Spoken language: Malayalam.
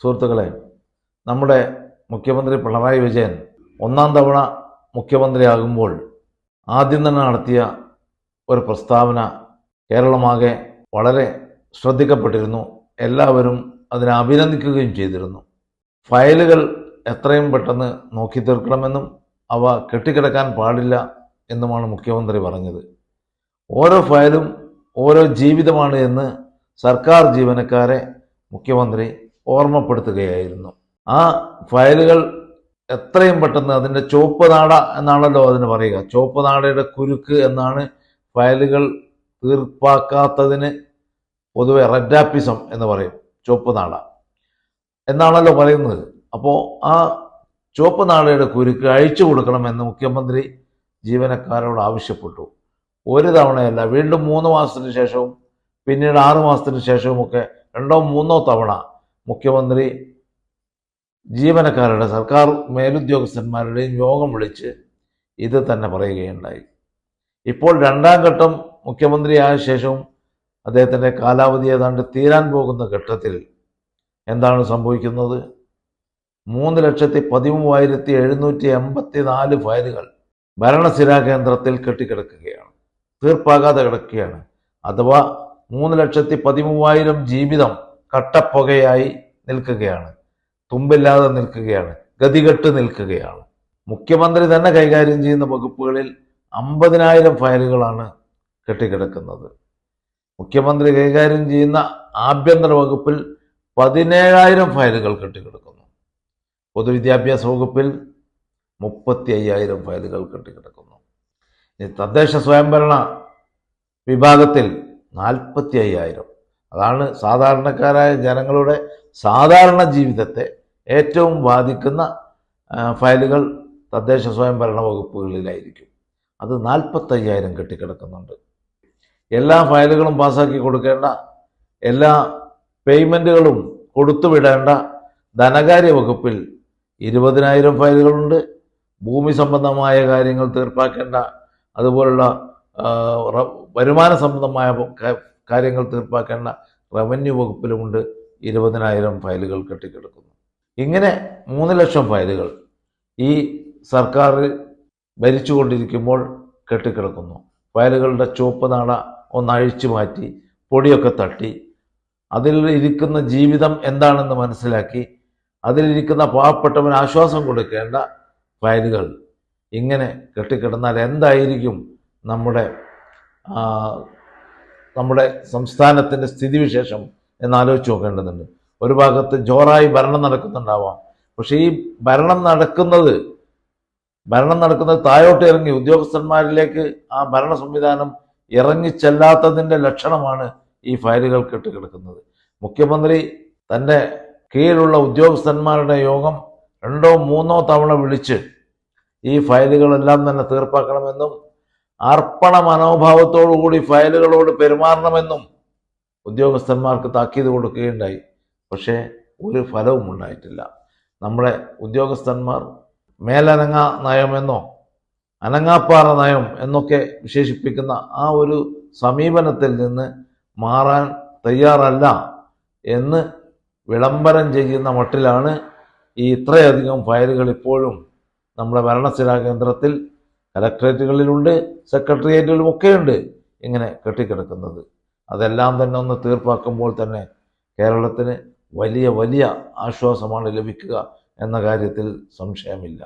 സുഹൃത്തുക്കളെ, നമ്മുടെ മുഖ്യമന്ത്രി പിണറായി വിജയൻ ഒന്നാം തവണ മുഖ്യമന്ത്രിയാകുമ്പോൾ ആദ്യം തന്നെ നടത്തിയ ഒരു പ്രസ്താവന കേരളമാകെ വളരെ ശ്രദ്ധിക്കപ്പെട്ടിരുന്നു. എല്ലാവരും അതിനെ അഭിനന്ദിക്കുകയും ചെയ്തിരുന്നു. ഫയലുകൾ എത്രയും പെട്ടെന്ന് നോക്കി തീർക്കണമെന്നും അവ കെട്ടിക്കിടക്കാൻ പാടില്ല എന്നുമാണ് മുഖ്യമന്ത്രി പറഞ്ഞത്. ഓരോ ഫയലും ഓരോ ജീവിതമാണ് എന്ന് സർക്കാർ ജീവനക്കാരെ മുഖ്യമന്ത്രി ഓർമ്മപ്പെടുത്തുകയായിരുന്നു. ആ ഫയലുകൾ എത്രയും പെട്ടെന്ന് അതിൻ്റെ ചുവപ്പ് നാട എന്നാണല്ലോ അതിന് പറയുക. ചുവപ്പ് നാടയുടെ കുരുക്ക് എന്നാണ് ഫയലുകൾ തീർപ്പാക്കാത്തതിന് പൊതുവെ റെഡാപ്പിസം എന്ന് പറയും. ചുവപ്പ് നാട എന്നാണല്ലോ പറയുന്നത്. അപ്പോൾ ആ ചുവപ്പ് നാടയുടെ കുരുക്ക് അഴിച്ചു കൊടുക്കണമെന്ന് മുഖ്യമന്ത്രി ജീവനക്കാരോട് ആവശ്യപ്പെട്ടു. ഒരു തവണയല്ല, വീണ്ടും 3 മാസത്തിന് ശേഷവും പിന്നീട് 6 മാസത്തിന് ശേഷവുമൊക്കെ 2 or 3 തവണ മുഖ്യമന്ത്രി ജീവനക്കാരുടെ, സർക്കാർ മേലുദ്യോഗസ്ഥന്മാരുടെയും യോഗം വിളിച്ച് ഇത് തന്നെ പറയുകയുണ്ടായി. ഇപ്പോൾ 2ാം ഘട്ടം മുഖ്യമന്ത്രിയായ ശേഷവും അദ്ദേഹത്തിൻ്റെ കാലാവധി ഏതാണ്ട് തീരാൻ പോകുന്ന ഘട്ടത്തിൽ എന്താണ് സംഭവിക്കുന്നത്? 3,13,784 ഫയലുകൾ ഭരണസിരാ കേന്ദ്രത്തിൽ കെട്ടിക്കിടക്കുകയാണ്, തീർപ്പാകാതെ കിടക്കുകയാണ്. അഥവാ 3,13,000 ജീവിതം കട്ടപ്പുകയായി നിൽക്കുകയാണ്, തുമ്പില്ലാതെ നിൽക്കുകയാണ്, ഗതികെട്ട് നിൽക്കുകയാണ്. മുഖ്യമന്ത്രി തന്നെ കൈകാര്യം ചെയ്യുന്ന വകുപ്പുകളിൽ 50,000 ഫയലുകളാണ് കെട്ടിക്കിടക്കുന്നത്. മുഖ്യമന്ത്രി കൈകാര്യം ചെയ്യുന്ന ആഭ്യന്തര വകുപ്പിൽ 17,000 ഫയലുകൾ കെട്ടിക്കിടക്കുന്നു. പൊതുവിദ്യാഭ്യാസ വകുപ്പിൽ 35,000 ഫയലുകൾ കെട്ടിക്കിടക്കുന്നു. തദ്ദേശ സ്വയംഭരണ വിഭാഗത്തിൽ 45,000. അതാണ് സാധാരണക്കാരായ ജനങ്ങളുടെ സാധാരണ ജീവിതത്തെ ഏറ്റവും ബാധിക്കുന്ന ഫയലുകൾ തദ്ദേശ സ്വയംഭരണ വകുപ്പുകളിലായിരിക്കും. അത് 45,000 കെട്ടിക്കിടക്കുന്നുണ്ട്. എല്ലാ ഫയലുകളും പാസ്സാക്കി കൊടുക്കേണ്ട, എല്ലാ പേയ്മെൻറ്റുകളും കൊടുത്തുവിടേണ്ട ധനകാര്യ വകുപ്പിൽ 20,000 ഫയലുകളുണ്ട്. ഭൂമി സംബന്ധമായ കാര്യങ്ങൾ തീർപ്പാക്കേണ്ട, അതുപോലുള്ള വരുമാന സംബന്ധമായ കാര്യങ്ങൾ തീർപ്പാക്കേണ്ട റവന്യൂ വകുപ്പിലുമുണ്ട് 20,000 ഫയലുകൾ കെട്ടിക്കിടക്കുന്നു. ഇങ്ങനെ 3 ലക്ഷം ഫയലുകൾ ഈ സർക്കാർ ഭരിച്ചുകൊണ്ടിരിക്കുമ്പോൾ കെട്ടിക്കിടക്കുന്നു. ഫയലുകളുടെ ചുവപ്പ് നാട ഒന്ന് അഴിച്ചു മാറ്റി, പൊടിയൊക്കെ തട്ടി, അതിൽ ഇരിക്കുന്ന ജീവിതം എന്താണെന്ന് മനസ്സിലാക്കി അതിലിരിക്കുന്ന പാവപ്പെട്ടവന് ആശ്വാസം കൊടുക്കേണ്ട ഫയലുകൾ ഇങ്ങനെ കെട്ടിക്കിടന്നാൽ എന്തായിരിക്കും നമ്മുടെ സംസ്ഥാനത്തിൻ്റെ സ്ഥിതിവിശേഷം എന്നാലോചിച്ച് നോക്കേണ്ടതുണ്ട്. ഒരു ഭാഗത്ത് ജോറായി ഭരണം നടക്കുന്നുണ്ടാവാം, പക്ഷേ ഈ ഭരണം നടക്കുന്നത് താഴോട്ട് ഇറങ്ങി ഉദ്യോഗസ്ഥന്മാരിലേക്ക് ആ ഭരണ സംവിധാനം ഇറങ്ങിച്ചെല്ലാത്തതിൻ്റെ ലക്ഷണമാണ് ഈ ഫയലുകൾ കെട്ടിക്കിടക്കുന്നത്. മുഖ്യമന്ത്രി തൻ്റെ കീഴിലുള്ള ഉദ്യോഗസ്ഥന്മാരുടെ യോഗം 2 or 3 തവണ വിളിച്ച് ഈ ഫയലുകളെല്ലാം തന്നെ തീർപ്പാക്കണമെന്നും അർപ്പണ മനോഭാവത്തോടുകൂടി ഫയലുകളോട് പെരുമാറണമെന്നും ഉദ്യോഗസ്ഥന്മാർക്ക് താക്കീത് കൊടുക്കുകയുണ്ടായി. പക്ഷേ ഒരു ഫലവും ഉണ്ടായിട്ടില്ല. നമ്മുടെ ഉദ്യോഗസ്ഥന്മാർ മേലനങ്ങാ നയമെന്നോ അനങ്ങാപ്പാറ നയം എന്നൊക്കെ വിശേഷിപ്പിക്കുന്ന ആ ഒരു സമീപനത്തിൽ നിന്ന് മാറാൻ തയ്യാറല്ല എന്ന് വിളംബരം ചെയ്യുന്ന മട്ടിലാണ് ഈ ഇത്രയധികം ഫയലുകൾ ഇപ്പോഴും നമ്മുടെ ഭരണസിരാ കേന്ദ്രത്തിൽ, കലക്ട്രേറ്റുകളിലുണ്ട്, സെക്രട്ടേറിയറ്റിലുമൊക്കെയുണ്ട് ഇങ്ങനെ കെട്ടിക്കിടക്കുന്നത്. അതെല്ലാം തന്നെ ഒന്ന് തീർപ്പാക്കുമ്പോൾ തന്നെ കേരളത്തിന് വലിയ ആശ്വാസമാണ് ലഭിക്കുക എന്ന കാര്യത്തിൽ സംശയമില്ല.